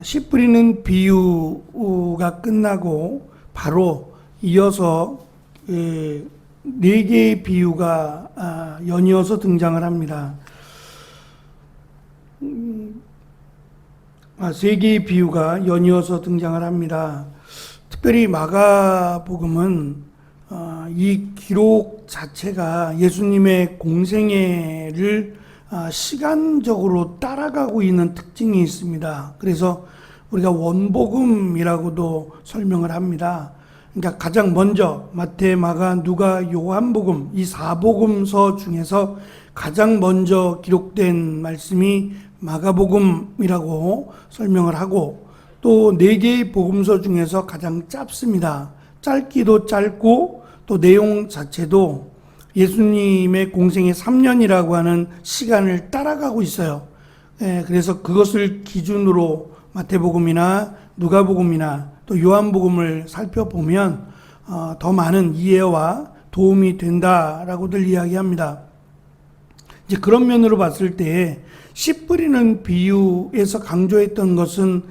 씨 뿌리는 비유가 끝나고 바로 이어서 네 개의 비유가 연이어서 등장을 합니다. 세 개의 비유가 연이어서 등장을 합니다. 특별히 마가복음은 이 기록 자체가 예수님의 공생애를 시간적으로 따라가고 있는 특징이 있습니다. 그래서 우리가 원복음이라고도 설명을 합니다. 그러니까 가장 먼저 마태, 마가, 누가, 요한복음 이 4복음서 중에서 가장 먼저 기록된 말씀이 마가복음이라고 설명을 하고, 또 4개의 복음서 중에서 가장 짧습니다. 짧기도 짧고 또 내용 자체도 예수님의 공생의 3년이라고 하는 시간을 따라가고 있어요. 그래서 그것을 기준으로 마태복음이나 누가복음이나 또 요한복음을 살펴보면 더 많은 이해와 도움이 된다라고들 이야기합니다. 이제 그런 면으로 봤을 때 씨 뿌리는 비유에서 강조했던 것은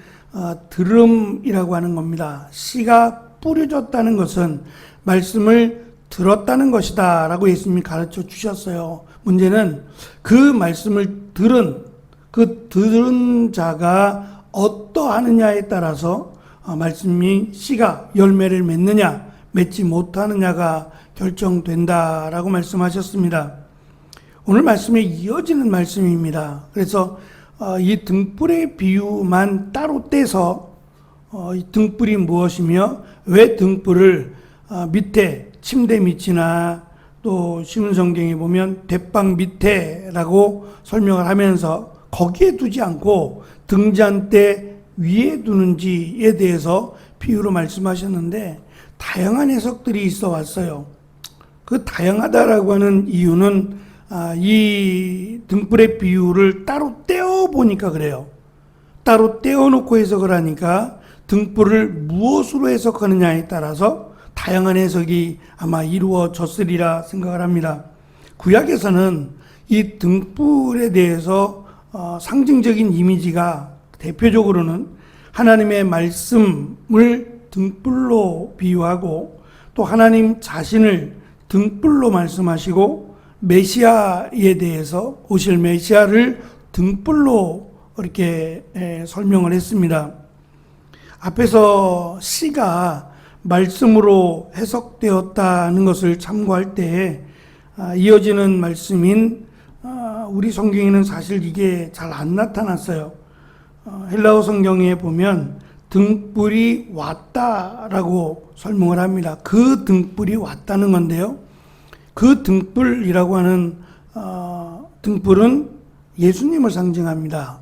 들음이라고 하는 겁니다. 씨가 뿌려졌다는 것은 말씀을 들었다는 것이다 라고 예수님이 가르쳐 주셨어요. 문제는 그 말씀을 들은 자가 어떠하느냐에 따라서 말씀이 씨가 열매를 맺느냐 맺지 못하느냐가 결정된다라고 말씀하셨습니다. 오늘 말씀에 이어지는 말씀입니다. 그래서 이 등불의 비유만 따로 떼서 이 등불이 무엇이며 왜 등불을 밑에 침대 밑이나 또 신문성경에 보면 대방 밑에라고 설명을 하면서 거기에 두지 않고 등잔대 위에 두는지에 대해서 비유로 말씀하셨는데 다양한 해석들이 있어 왔어요. 그 다양하다라고 하는 이유는 이 등불의 비유를 따로 떼어 보니까 그래요. 따로 떼어놓고 해석을 하니까 등불을 무엇으로 해석하느냐에 따라서 다양한 해석이 아마 이루어졌으리라 생각을 합니다. 구약에서는 이 등불에 대해서 상징적인 이미지가 대표적으로는 하나님의 말씀을 등불로 비유하고 또 하나님 자신을 등불로 말씀하시고 메시아에 대해서 오실 메시아를 등불로 이렇게 설명을 했습니다. 앞에서 씨가 말씀으로 해석되었다는 것을 참고할 때 이어지는 말씀인 우리 성경에는 사실 이게 잘 안 나타났어요. 헬라어 성경에 보면 등불이 왔다라고 설명을 합니다. 그 등불이 왔다는 건데요. 그 등불이라고 하는 등불은 예수님을 상징합니다.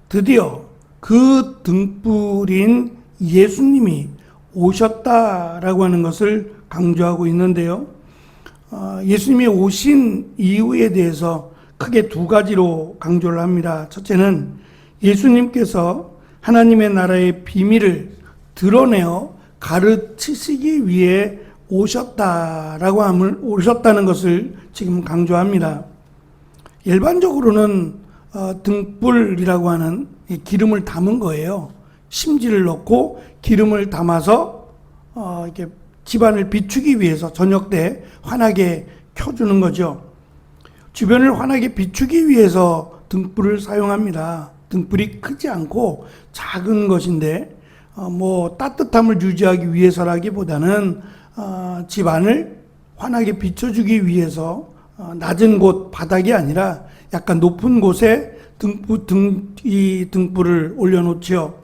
드디어 그 등불인 예수님이 오셨다라고 하는 것을 강조하고 있는데요. 예수님이 오신 이유에 대해서 크게 두 가지로 강조를 합니다. 첫째는 예수님께서 하나님의 나라의 비밀을 드러내어 가르치시기 위해 오셨다는 것을 지금 강조합니다. 일반적으로는 등불이라고 하는 기름을 담은 거예요. 심지를 넣고 기름을 담아서 이렇게 집안을 비추기 위해서 저녁 때 환하게 켜주는 거죠. 주변을 환하게 비추기 위해서 등불을 사용합니다. 등불이 크지 않고 작은 것인데 따뜻함을 유지하기 위해서라기보다는 집안을 환하게 비춰주기 위해서 낮은 곳 바닥이 아니라 약간 높은 곳에 이 등불을 올려놓죠.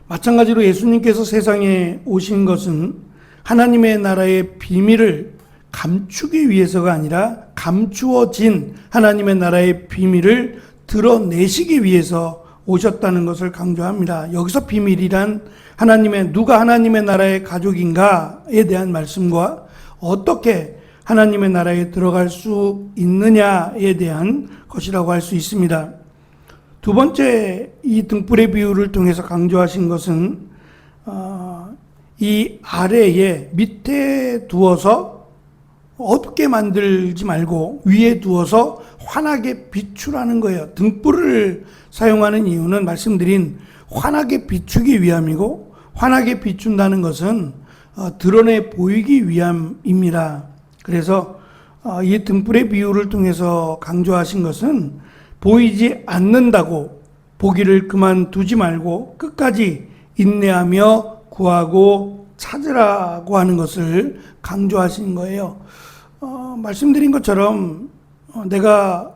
마찬가지로 예수님께서 세상에 오신 것은 하나님의 나라의 비밀을 감추기 위해서가 아니라 감추어진 하나님의 나라의 비밀을 드러내시기 위해서 오셨다는 것을 강조합니다. 여기서 비밀이란 누가 하나님의 나라의 가족인가에 대한 말씀과 어떻게 하나님의 나라에 들어갈 수 있느냐에 대한 것이라고 할 수 있습니다. 두 번째, 이 등불의 비유를 통해서 강조하신 것은 이 아래에 밑에 두어서 어둡게 만들지 말고 위에 두어서 환하게 비추라는 거예요. 등불을 사용하는 이유는 말씀드린 환하게 비추기 위함이고, 환하게 비춘다는 것은 드러내 보이기 위함입니다. 그래서 이 등불의 비유를 통해서 강조하신 것은 보이지 않는다고 보기를 그만두지 말고 끝까지 인내하며 구하고 찾으라고 하는 것을 강조하신 거예요. 말씀드린 것처럼 내가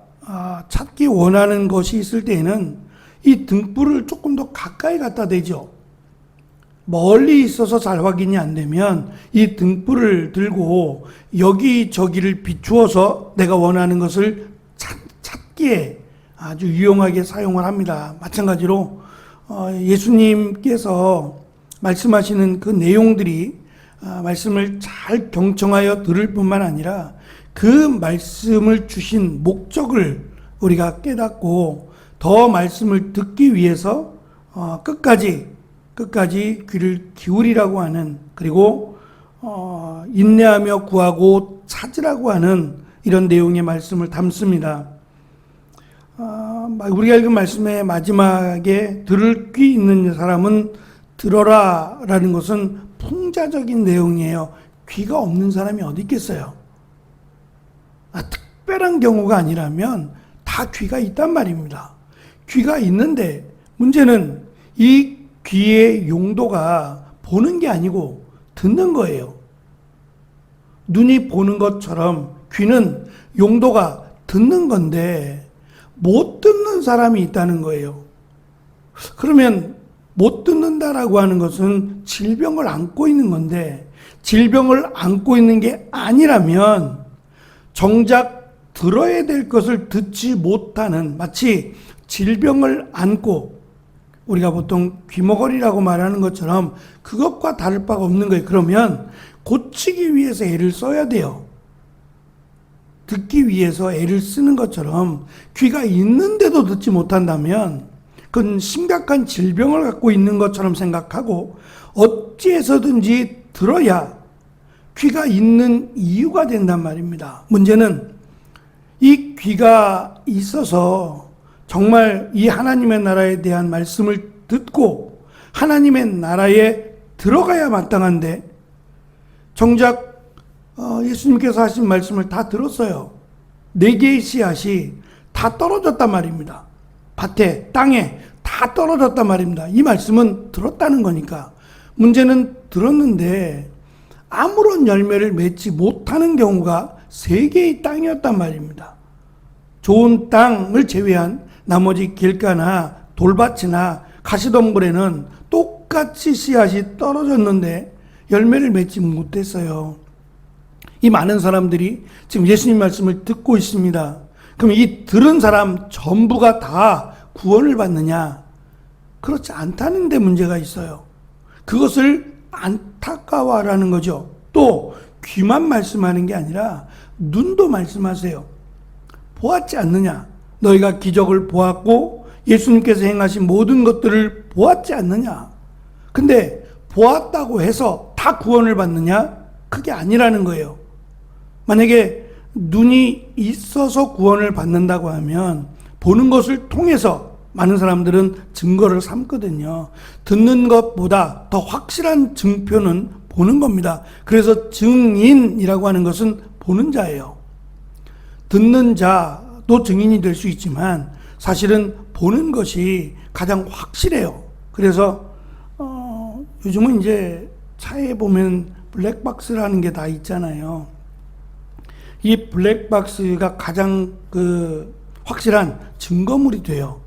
찾기 원하는 것이 있을 때에는 이 등불을 조금 더 가까이 갖다 대죠. 멀리 있어서 잘 확인이 안 되면 이 등불을 들고 여기저기를 비추어서 내가 원하는 것을 찾기에 아주 유용하게 사용을 합니다. 마찬가지로 예수님께서 말씀하시는 그 내용들이 말씀을 잘 경청하여 들을 뿐만 아니라 그 말씀을 주신 목적을 우리가 깨닫고 더 말씀을 듣기 위해서 끝까지 귀를 기울이라고 하는, 그리고 인내하며 구하고 찾으라고 하는 이런 내용의 말씀을 담습니다. 우리가 읽은 말씀의 마지막에 들을 귀 있는 사람은 들어라 라는 것은 풍자적인 내용이에요. 귀가 없는 사람이 어디 있겠어요? 특별한 경우가 아니라면 다 귀가 있단 말입니다. 귀가 있는데 문제는 이 귀의 용도가 보는 게 아니고 듣는 거예요. 눈이 보는 것처럼 귀는 용도가 듣는 건데 못 듣는 사람이 있다는 거예요. 그러면 못 듣는다라고 하는 것은 질병을 안고 있는 건데, 질병을 안고 있는 게 아니라면 정작 들어야 될 것을 듣지 못하는, 마치 질병을 안고 우리가 보통 귀머거리라고 말하는 것처럼 그것과 다를 바가 없는 거예요. 그러면 고치기 위해서 애를 써야 돼요. 듣기 위해서 애를 쓰는 것처럼 귀가 있는데도 듣지 못한다면 그건 심각한 질병을 갖고 있는 것처럼 생각하고 어찌해서든지 들어야 귀가 있는 이유가 된단 말입니다. 문제는 이 귀가 있어서 정말 이 하나님의 나라에 대한 말씀을 듣고 하나님의 나라에 들어가야 마땅한데 정작 예수님께서 하신 말씀을 다 들었어요. 4개의 씨앗이 다 떨어졌단 말입니다. 밭에, 땅에 다 떨어졌단 말입니다. 이 말씀은 들었다는 거니까. 문제는 들었는데 아무런 열매를 맺지 못하는 경우가 3개의 땅이었단 말입니다. 좋은 땅을 제외한 나머지 길가나 돌밭이나 가시덤불에는 똑같이 씨앗이 떨어졌는데 열매를 맺지 못했어요. 이 많은 사람들이 지금 예수님 말씀을 듣고 있습니다. 그럼 이 들은 사람 전부가 다 구원을 받느냐? 그렇지 않다는 데 문제가 있어요. 그것을 안타까워하라는 거죠. 또 귀만 말씀하는 게 아니라 눈도 말씀하세요. 보았지 않느냐? 너희가 기적을 보았고 예수님께서 행하신 모든 것들을 보았지 않느냐? 근데 보았다고 해서 다 구원을 받느냐? 그게 아니라는 거예요. 만약에 눈이 있어서 구원을 받는다고 하면 보는 것을 통해서 많은 사람들은 증거를 삼거든요. 듣는 것보다 더 확실한 증표는 보는 겁니다. 그래서 증인이라고 하는 것은 보는 자예요. 듣는 자도 증인이 될 수 있지만 사실은 보는 것이 가장 확실해요. 그래서 요즘은 이제 차에 보면 블랙박스라는 게 다 있잖아요. 이 블랙박스가 가장 확실한 증거물이 돼요.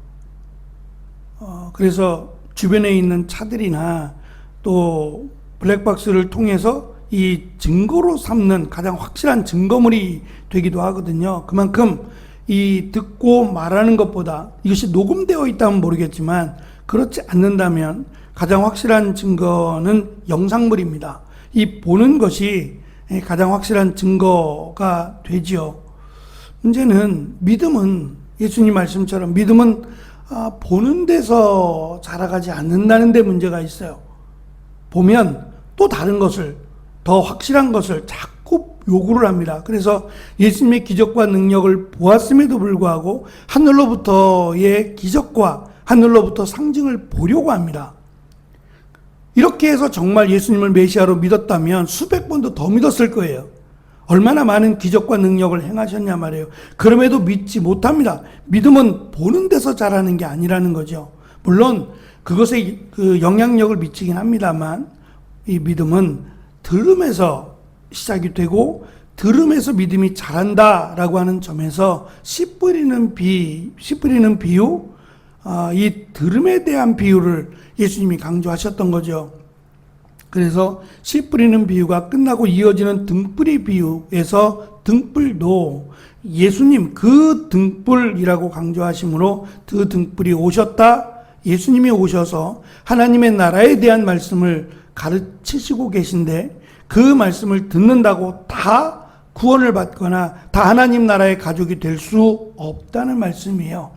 그래서 주변에 있는 차들이나 또 블랙박스를 통해서 이 증거로 삼는 가장 확실한 증거물이 되기도 하거든요. 그만큼 이 듣고 말하는 것보다 이것이 녹음되어 있다면 모르겠지만 그렇지 않는다면 가장 확실한 증거는 영상물입니다. 이 보는 것이 가장 확실한 증거가 되지요. 문제는 믿음은 예수님 말씀처럼 믿음은 보는 데서 자라가지 않는다는 데 문제가 있어요. 보면 또 다른 것을, 더 확실한 것을 자꾸 요구를 합니다. 그래서 예수님의 기적과 능력을 보았음에도 불구하고 하늘로부터의 기적과 하늘로부터 상징을 보려고 합니다. 이렇게 해서 정말 예수님을 메시아로 믿었다면 수백 번도 더 믿었을 거예요. 얼마나 많은 기적과 능력을 행하셨냐 말이에요. 그럼에도 믿지 못합니다. 믿음은 보는 데서 자라는 게 아니라는 거죠. 물론 그것에 그 영향력을 미치긴 합니다만 이 믿음은 들음에서 시작이 되고 들음에서 믿음이 자란다라고 하는 점에서 씨 뿌리는 비유, 이 들음에 대한 비유를 예수님이 강조하셨던 거죠. 그래서 씨 뿌리는 비유가 끝나고 이어지는 등불이 비유에서 등불도 예수님 그 등불이라고 강조하시므로 그 등불이 오셨다. 예수님이 오셔서 하나님의 나라에 대한 말씀을 가르치시고 계신데 그 말씀을 듣는다고 다 구원을 받거나 다 하나님 나라의 가족이 될 수 없다는 말씀이에요.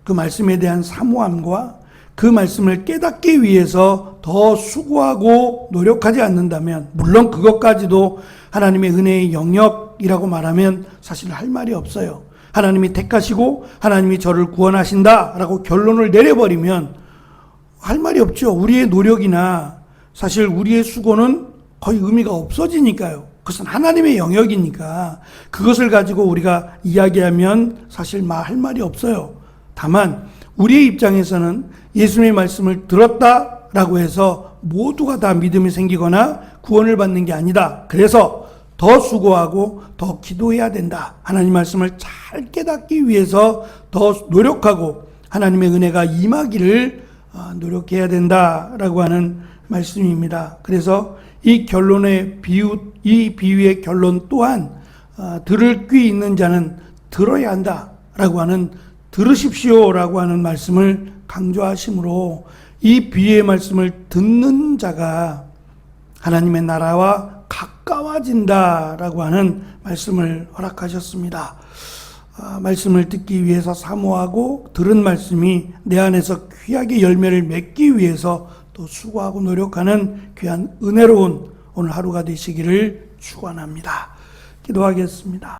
그 말씀에 대한 사모함과 그 말씀을 깨닫기 위해서 더 수고하고 노력하지 않는다면, 물론 그것까지도 하나님의 은혜의 영역이라고 말하면 사실 할 말이 없어요. 하나님이 택하시고 하나님이 저를 구원하신다라고 결론을 내려버리면 할 말이 없죠. 우리의 노력이나 사실 우리의 수고는 거의 의미가 없어지니까요. 그것은 하나님의 영역이니까 그것을 가지고 우리가 이야기하면 사실 할 말이 없어요. 다만 우리의 입장에서는 예수님의 말씀을 들었다라고 해서 모두가 다 믿음이 생기거나 구원을 받는 게 아니다. 그래서 더 수고하고 더 기도해야 된다. 하나님 말씀을 잘 깨닫기 위해서 더 노력하고 하나님의 은혜가 임하기를 노력해야 된다라고 하는 말씀입니다. 그래서 이 결론의 이 비유의 결론 또한 들을 귀 있는 자는 들어야 한다라고 하는 들으십시오라고 하는 말씀을 강조하시므로 이 비유의 말씀을 듣는 자가 하나님의 나라와 가까워진다라고 하는 말씀을 허락하셨습니다. 말씀을 듣기 위해서 사모하고 들은 말씀이 내 안에서 귀하게 열매를 맺기 위해서 또 수고하고 노력하는 귀한 은혜로운 오늘 하루가 되시기를 축원합니다. 기도하겠습니다.